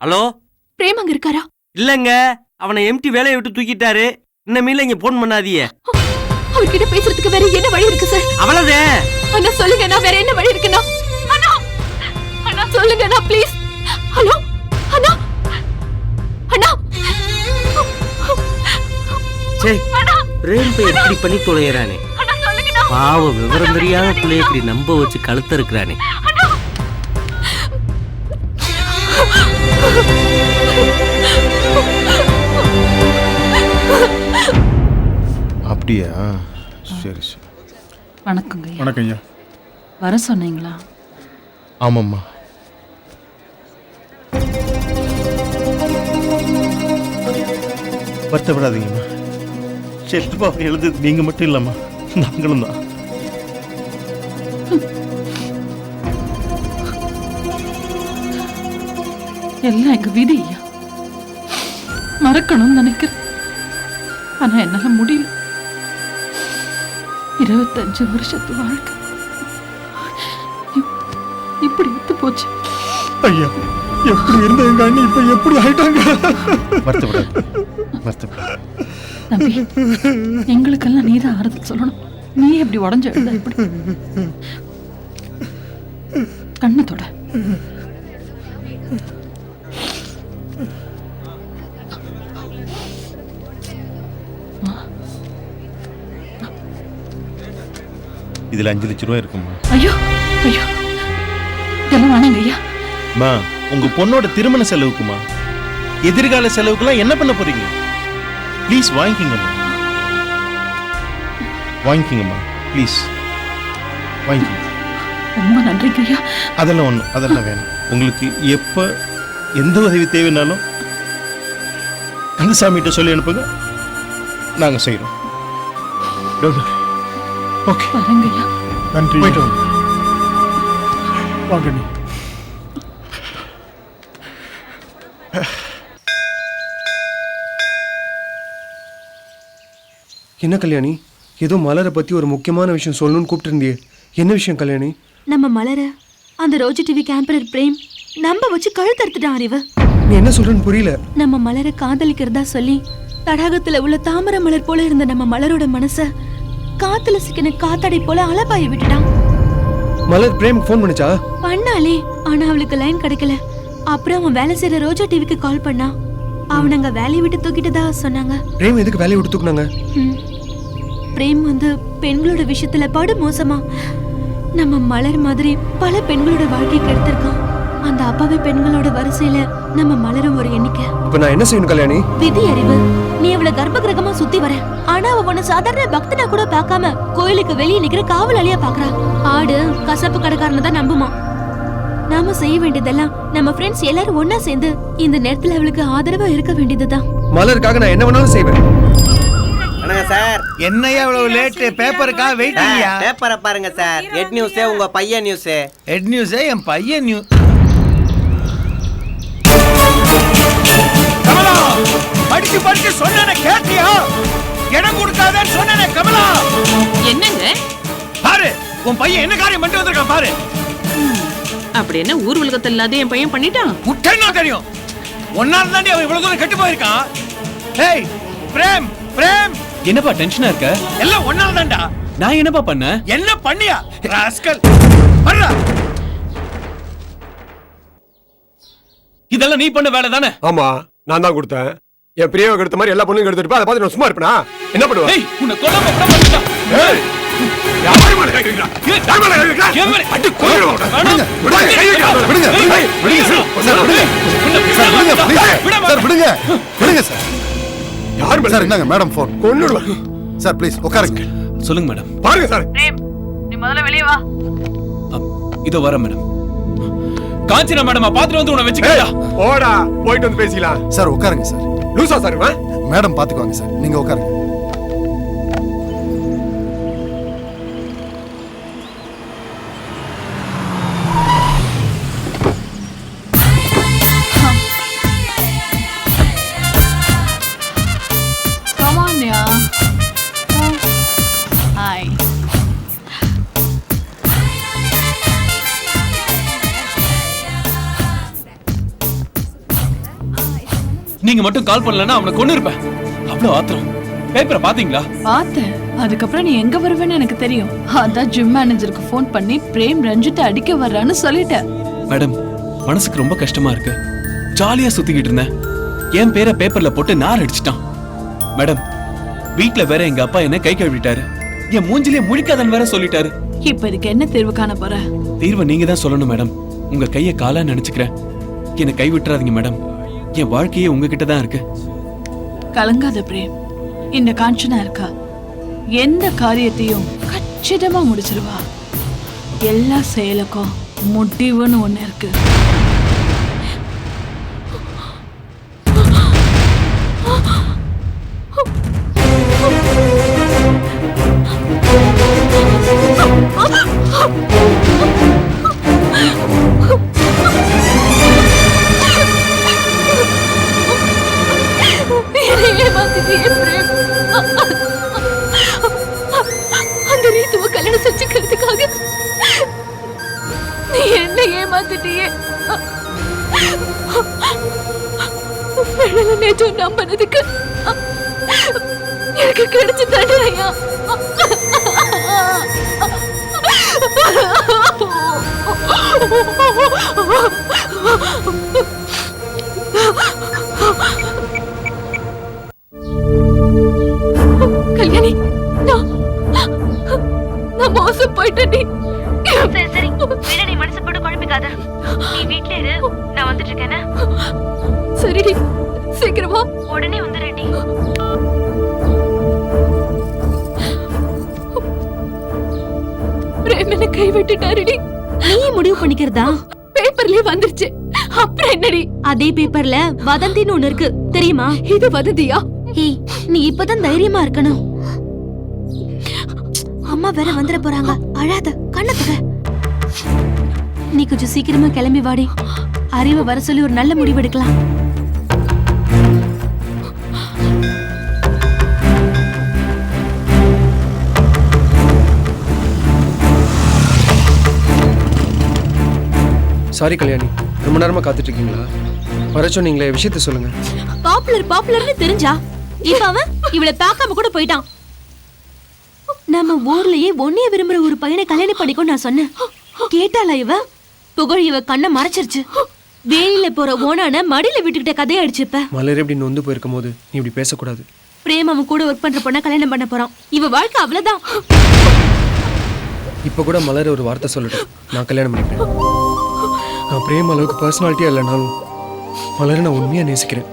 Hello, frame அங்க இருக்காரா? இல்லங்க, அவனை எம்டி வேலையை விட்டு தூக்கிட்டாரு. இன்னமேல இங்க போன் பண்ணாதீங்க. அவர்கிட்ட பேசுறதுக்கு வேற என்ன வழி இருக்கு சார்? அவ்வளவுதே. அண்ணா சொல்லுங்க, நான் வேற என்ன வழி இருக்குண்ணா? அண்ணா அண்ணா சொல்லுங்க அண்ணா, ப்ளீஸ். ஹலோ அண்ணா, அண்ணா சே, பிரேம் பே எப்படி பண்ணி தொலைறானே. அண்ணா சொல்லுங்கண்ணா. பாவ விவரம் தெரியாத பிள்ளைய இப்படி நம்ப வச்சு கழுத்த இருக்கிறானே. அப்படியா? சரி சரி. வணக்கங்க ஐயா. வணக்கம் ஐயா. வர சொன்னீங்களா? ஆமாம்மா. வருத்தப்படாதீங்கம்மா. செல்வாவை எழுதுறது நீங்க மட்டும் இல்லம்மா, நாங்களும் தான். எல்லாம் எங்க விதி ஐயா. மறக்கணும்னு நினைக்கிறேன், ஆனா என்னால முடியல. 25 வருஷத்து வாழ்க்கை இப்படி எடுத்து போச்சு. ஐயா, எப்படி இருந்த எங்க அண்ணி இப்ப எப்படி ஆயிட்டாங்க? வருத்தப்படாது. தம்பி, எங்களுக்கெல்லாம் நீதான் ஆறுதல் சொல்லணும். நீ எப்படி உடஞ்ச எழுத இப்படி கண்ணத்தோட இதுல 5 லட்சம் ரூபாய் இருக்குமா? ஐயோ ஐயோ, இதெல்லாம் வேணாங்க ஐயா. மா, உங்க பொண்ணோட திருமண செலவுக்குமா, எதிர்கால செலவுக்குலாம் என்ன பண்ண போறீங்க? ப்ளீஸ் வாங்கிக்கங்கம்மா, வாங்கிக்கங்கம்மா, ப்ளீஸ் வாங்கிக்கங்க. ரொம்ப நன்றிங்க ஐயா. அதெல்லாம் வேணும். உங்களுக்கு எப்ப எந்த உதவி தேவைனாலும் கந்தசாமிகிட்ட சொல்லி அனுப்புங்க, நாங்க செய்யறோம். ஓகே, வரேங்க ஐயா. நன்றி. போயிட்டு வாங்க நீ. என்ன கல்யாணி, ஏதோ மலரை பத்தி ஒரு முக்கியமான விஷயம் சொல்லணும்னு கூப்பிட்டு இருந்தியே, என்ன விஷயம் கல்யாணி? நம்ம மலர அந்த ரோஜி டிவி கேம்பரர் பிரேம் நம்ப வச்சு கழுத்தறுத்துட்டான். அறிவு, நீ என்ன சொல்றன்னு புரியல. நம்ம மலரை காதலிக்கிறதா சொல்லி தடாகத்துல உள்ள தாமரை மலர் போல இருந்த நம்ம மலரோட மனச காத்துல சிக்கின காத்தாடை போல அலபாய விட்டுட்டான். மலர் பிரேம் ஃபோன் பண்ணுச்சா? பண்ணாலே, ஆனா அவளுக்கு லைன் கிடைக்கல. அப்புறம் அவன் வேலை செய்யற ரோஜா டிவிக்கு கால் பண்ணா. அவன் அங்க வேலையை விட்டு தூக்கிட்டதா சொன்னாங்க. பிரேம் எதுக்கு வேலையை விட்டு தூக்குனாங்க? பிரேம் வந்து பெண்களோட விஷயத்துல படு மோசமா நம்ம மலர் மாதிரி பல பெண்களோட வாழ்க்கையை கெடுத்திருக்கான். அந்த அப்பாவி பெண்களோட வரிசையில நம்ம மலரும் ஒரு எண்ணிக்கை. இப்ப நான் என்ன செய்யணும் கல்யாணி? விதி அறிவு, நீ அவளை கர்ப்ப கிரகமா சுத்தி வர. ஆனா அவ உன்னை சாதாரண பக்தனா கூட பார்க்காம கோயிலுக்கு வெளியே நிக்கிற காவலாளியா பாக்குறா. ஆடு கசப்பு கடைக்காரனை தான் நம்புமா. நாம செய்ய வேண்டியதெல்லாம் நம்ம ஃப்ரெண்ட்ஸ் எல்லாரும் ஒன்னா சேர்ந்து இந்த நேரத்துல அவளுக்கு ஆதரவா இருக்க வேண்டியதுதான். மலருக்காக நான் என்ன வேணாலும் செய்வேன். வணக்கம் சார். என்னையா இவ்வளவு லேட்? பேப்பருக்கா வெயிட்டிங்கயா? பேப்பரை பாருங்க சார். ஹெட் நியூஸ் உங்க பையன் நியூஸ். ஹெட் நியூஸ் என் பையன் நியூஸ். கமலா, படிச்சு படிச்சு சொன்னேனே கேட்டியா? இடம் கொடுக்காதேன்னு சொன்னேனே கமலா. என்னங்க பாரு, உன் பையன் என்ன காரியம் பண்ணிட்டு வந்திருக்கான் பாரு. அப்படி என்ன ஊர் உலகத்தில் இல்லாத என் பையன் பண்ணிட்டான்? முட்டைன்னா தெரியும். ஒன்னால தாண்டி அவன் இவ்வளவு தூரம் கெட்டு போயிருக்கான். ஏய் பிரேம், பிரேம், என்னப்பா டென்ஷனா இருக்க? எல்லாம் ஒன்னால தான்டா. நான் என்னப்பா பண்ண? என்ன பண்ணியா ராஸ்கல்? வர்றா. இதெல்லாம் நீ பண்ண வேலை தானே? ஆமா, நான் தான் கொடுத்தேன். என் பிரியாவை கெடுத்த மாதிரி எல்லா பொண்ணுங்க எடுத்துட்டு அதை பார்த்து நான் சும்மா இருப்பேனா? என்ன பண்ணுவேன்? ஏய், உன்னை கொல்லாம விட மாட்டேன். ஏய், யார் மேல கை வைக்கிறா? யார் மேல கை வைக்கிறா? அடி கொல்லுடா. விடுங்க, விடுங்க, கை வைக்காத. விடுங்க, விடுங்க சார். சார் விடுங்க. சார் விடுங்க. சார் விடுங்க. விடுங்க சார். யார் மேல? சார் இந்தாங்க மேடம் ஃபோன். கொன்னுடுவா. சார் ப்ளீஸ் உட்காருங்க. சொல்லுங்க மேடம். பாருங்க சார். பிரேம், நீ முதல்ல வெளிய வா. இதோ வர மேடம். காஞ்சனா மேடம் பாத்துட்டு வந்து உன்னை வெச்சுக்கடா. போடா, போயிட்டு வந்து பேசிக்கலாம். சார் உட்காருங்க சார். லூசா சார் இவன்? மேடம் பாத்துக்குவாங்க சார், நீங்க உட்காருங்க. Come on, yeah. Hi. நீங்க மட்டும் கால் பண்ணலன்னா அவனை கொண்டு இருப்பேன். அவ்வளவு ஆத்திரம். பேப்பரை பாத்தீங்களா? பார்த்தேன். அதுக்கப்புறம் நீ எங்க வருவேன்னு எனக்கு தெரியும். அதான் ஜிம் மேனேஜருக்கு ஃபோன் பண்ணி பிரேம் ரஞ்சித்தை அடிக்க வர்றான்னு சொல்லிட்டேன். மேடம், மனசுக்கு ரொம்ப கஷ்டமா இருக்கு. ஜாலியா சுத்திக்கிட்டு இருந்தேன். என் பேரை பேப்பர்ல போட்டு நார் அடிச்சிட்டான். மேடம், வீட்டுல வேற எங்க அப்பா என்ன கை கழுவிட்டாரு. என் மூஞ்சிலே முழிக்காதன்னு வேற சொல்லிட்டாரு. இப்ப இதுக்கு என்ன தீர்வு காண போற? தீர்வை நீங்க தான் சொல்லணும் மேடம். உங்க கையை காலா நினைச்சுக்கிறேன். என்னை கை விட்டுறாதீங்க மேடம். என் வாழ்க்கையே உங்ககிட்ட தான் இருக்கு. கலங்காத பிரேம். இந்த காஞ்சனா இருக்கா, எந்த காரியத்தையும் கச்சிதமா முடிச்சிருவா. எல்லா செயலுக்கும் முடிவுன்னு ஒண்ணு இருக்கு. அந்த ரீத்துவ கல்யாணம் செஞ்சுக்கிறதுக்காக நீ என்ன ஏமாத்திட்டியே. நேற்று நம்பினதுக்கு எனக்கு கிடைச்ச தண்டனையா? கல்யாணி, நான் மோசம் போயிட்டேன். சரி சரி, நீ மனசு போட்டு குழம்பிக்காத. நீ வீட்ல இரு, நான் வந்துட்டு இருக்கேன். சரிடி, சீக்கிரமா உடனே வந்துடுறேன்டி. பிரேமனை கை விட்டுட்டாருடி. நீ முடிவு பண்ணிக்கிறதா? பேப்பர்லயே வந்துருச்சு. அப்புறம் என்னடி? அதே பேப்பர்ல வதந்தின்னு ஒண்ணு இருக்கு தெரியுமா? இது வதந்தியா? ஏய், நீ இப்பதான் தைரியமா இருக்கணும். அம்மா வேற வந்துட போறாங்க. அழாத, கண்ணத்துக்க. நீ கொஞ்சம் சீக்கிரமா கிளம்பி வாடி. அறிவை வர சொல்லி ஒரு நல்ல முடிவு எடுக்கலாம். சாரி கல்யாணி, ரொம்ப நேரமா காத்துட்டு இருக்கீங்களா? வர சொன்னீங்களே, விஷயத்த சொல்லுங்க. பாப்புலர்னு தெரிஞ்சா இப்ப அவன் இவளை பார்க்காம கூட போயிட்டான். நம்ம ஊர்லயே ஒன்னைய விரும்புற ஒரு பையனை கல்யாணம் பண்ணிக்கோ நான் சொன்னேன். கேட்டாளா இவ? புகழ் இவ கண்ணை மறைச்சிருச்சு. வேலியில போற ஓனான மடியில விட்டுக்கிட்ட கதையாயிடுச்சு. இப்ப மலர் எப்படி நொந்து போயிருக்கும் போது நீ இப்படி பேசக்கூடாது. பிரேம் அவன் கூட ஒர்க் பண்ற பொண்ண கல்யாணம் பண்ண போறான். இவ வாழ்க்கை அவ்வளவுதான். இப்ப கூட மலர் ஒரு வார்த்தை சொல்லட்டும், நான் கல்யாணம் பண்ணிக்கிறேன். நான் பிரேம் அளவுக்கு பர்சனாலிட்டியா இல்லைனாலும் மலரை நான் உண்மையா நேசிக்கிறேன்.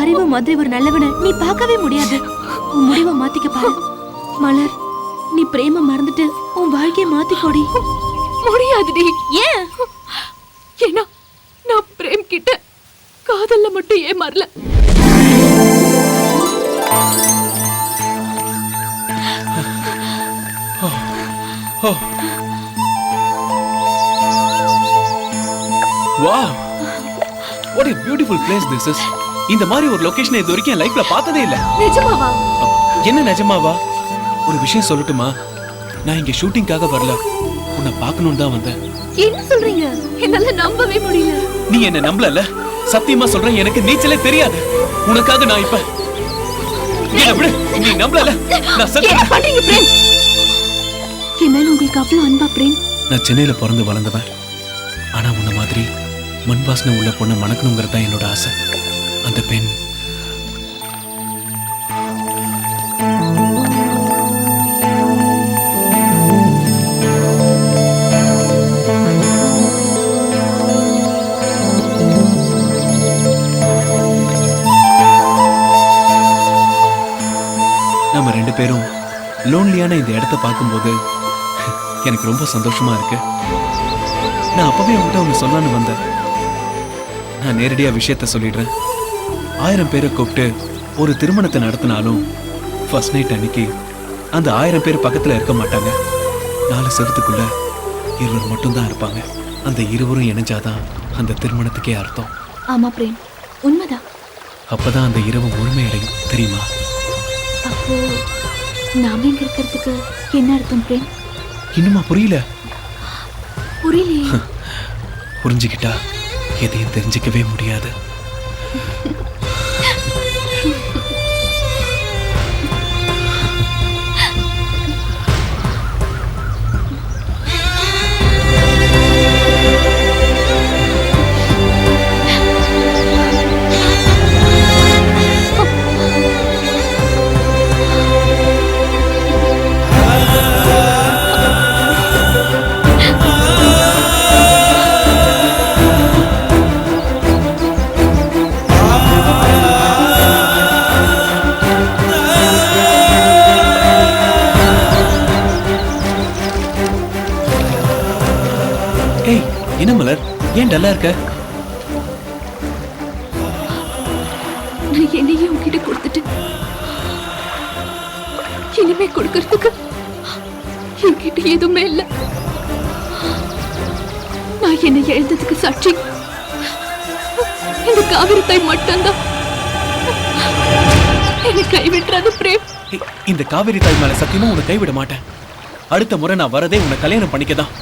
அறிவு மாதிரி ஒரு நல்லவனை நீ பார்க்கவே முடியாது. உன் முடிவை மாத்திக்க பாரு. மலர், நீ பிரேம மறந்துட்டு உன் வாழ்க்கையை மாத்திக்கோடி. முடியாதுடி. ஏன்? ஏன்னா நான் பிரேம் கிட்ட காதல்ல மட்டும் ஏமாறல. Wow! What a beautiful place this is. இந்த மாதிரி ஒரு லொகேஷன் இது வரைக்கும் என் லைஃப்ல பார்த்ததே இல்ல. நிஜமாவா? என்ன நிஜமாவா? ஒரு விஷயம் சொல்லட்டுமா? நான் இங்க ஷூட்டிங்காக வரல. உன்னை பார்க்கணும்னு தான் வந்தேன். என்ன சொல்றீங்க? என்னால நம்பவே முடியல. நீ என்ன நம்பலல? சத்தியமா சொல்றேன், எனக்கு நீச்சலே தெரியாது. உனக்காக நான் இப்ப என்ன விடு. நீ நம்பலல? நான் என்ன பண்றீங்க பிரேம்? என் மேல உங்களுக்கு அவ்வளவு அன்பா பிரேம்? நான் சென்னையில பிறந்து வளர்ந்தவன். ஆனா உன்ன மாதிரி மண் வாசனை உள்ள பொண்ணை மணக்கணுங்கிறது தான் என்னோட ஆசை. அந்த பெண் நம்ம ரெண்டு பேரும் லோன்லியான இந்த இடத்தை பார்க்கும்போது எனக்கு ரொம்ப சந்தோஷமா இருக்கு. நான் அப்பவே உங்ககிட்ட ஒன்று சொல்லான்னு வந்தேன். நான் நேரடியா விஷயத்த சொல்லிடுறேன். 1000 பேரை கூப்பிட்டு ஒரு திருமணத்தை நடத்தினாலும் ஃபர்ஸ்ட் நைட் அன்னைக்கு அந்த 1000 பேர் பக்கத்துல இருக்க மாட்டாங்க. 4 செவத்துக்குள்ள 20 மட்டும்தான் இருப்பாங்க. அந்த 20 இணைஞ்சாதான் அந்த திருமணத்துக்கே அர்த்தம். ஆமா பிரேம், உண்மைதான். அப்பதான் அந்த இரவு முழுமையடையும், தெரியுமா? அப்போ நாம இங்க இருக்கிறதுக்கு என்ன அர்த்தம் பிரேம்? இன்னுமா புரியல? புரியலையே. புரிஞ்சுக்கிட்டா எதையும் தெரிஞ்சுக்கவே முடியாது. ஏய் என்ன மலர், ஏன் டல்லா இருக்க? நான் என்னையே உங்ககிட்ட கொடுத்துட்டு இனிமே கொடுக்கறதுக்கு என்கிட்ட எதுவுமே இல்ல. நான் என்னை எழுந்ததுக்கு சாட்சி இந்த காவிரி தாய் மட்டும்தான். என்னை கைவிட்டுறாது பிரேம். ஏய், இந்த காவிரி தாய் மேல சத்தியமா உன்னை கைவிட மாட்டேன். அடுத்த முறை நான் வரதே உன்னை கல்யாணம் பண்ணிக்கதான்.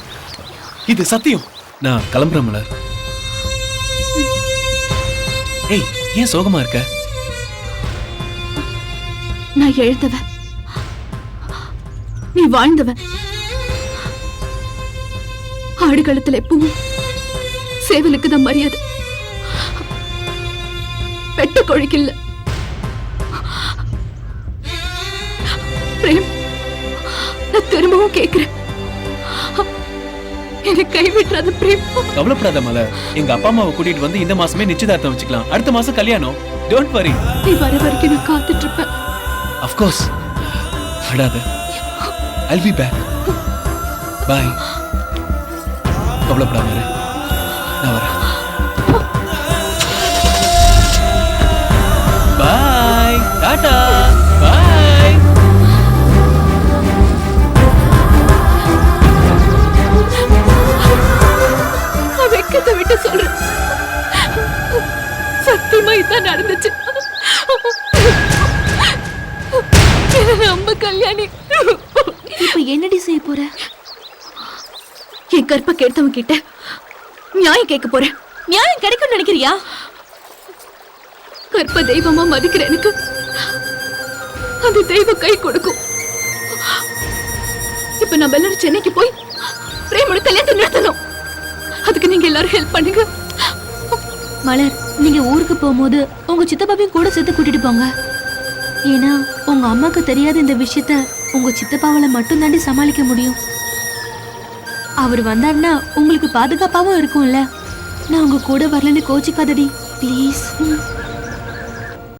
இது சத்தியம். நான் கிளம்புறேன் மலர். ஏய் ஏன் சோகமா இருக்க? நான் எழுந்தவன், நீ வாழ்ந்தவன். ஆடுகளத்துல எப்பவும் சேவலுக்கு தான் மரியாதை, வெட்ட கோழிக்கு இல்ல. பிரேம், நான் திரும்பவும் கேக்குறேன், என்னை கைவிட்டுறாத பிரேம். கவலைப்படாத மலர், எங்க அப்பா அம்மாவை கூட்டிட்டு வந்து இந்த மாசமே நிச்சயதார்த்தம் வச்சுக்கலாம். அடுத்த மாசம் கல்யாணம். Don't worry. நீ வர வரைக்கும் நான் காத்துட்டு இருப்பேன். Of course. அடாத. I'll be back. Bye. கவலைப்படாம இரு. நான் வரேன். Bye. டாடா. Bye. நான் வெக்கத்தை விட்டு சொல்றேன், சத்தியமா இதான் நடந்துச்சு. நம்ம கல்யாணி இப்ப என்னடி செய்ய போற? என் கற்ப கேட்டவங்க கிட்ட நியாயம் கேட்க போறேன். நியாயம் கிடைக்கும் நினைக்கிறியா? கற்ப தெய்வமா மதிக்கிற எனக்கு அந்த தெய்வம் கை கொடுக்கும். இப்ப நம்ம எல்லாரும் சென்னைக்கு போய் பிரேமோட கல்யாணத்தை நிறுத்தணும். அதுக்கு நீங்க எல்லாரும் ஹெல்ப் பண்ணுங்க. மலர், நீங்க ஊருக்கு போகும்போது உங்க சித்தப்பாவையும் கூட சேர்த்து கூட்டிட்டு போங்க. ஏன்னா உங்க அம்மாக்கு தெரியாத இந்த விஷயத்த உங்க சித்தப்பாவால மட்டும் தாண்டி சமாளிக்க முடியும். அவர் வந்தாருன்னா உங்களுக்கு பாதுகாப்பாவும் இருக்கும்ல. நான் உங்க கூட வரலன்னு கோச்சிக்காதடி ப்ளீஸ்.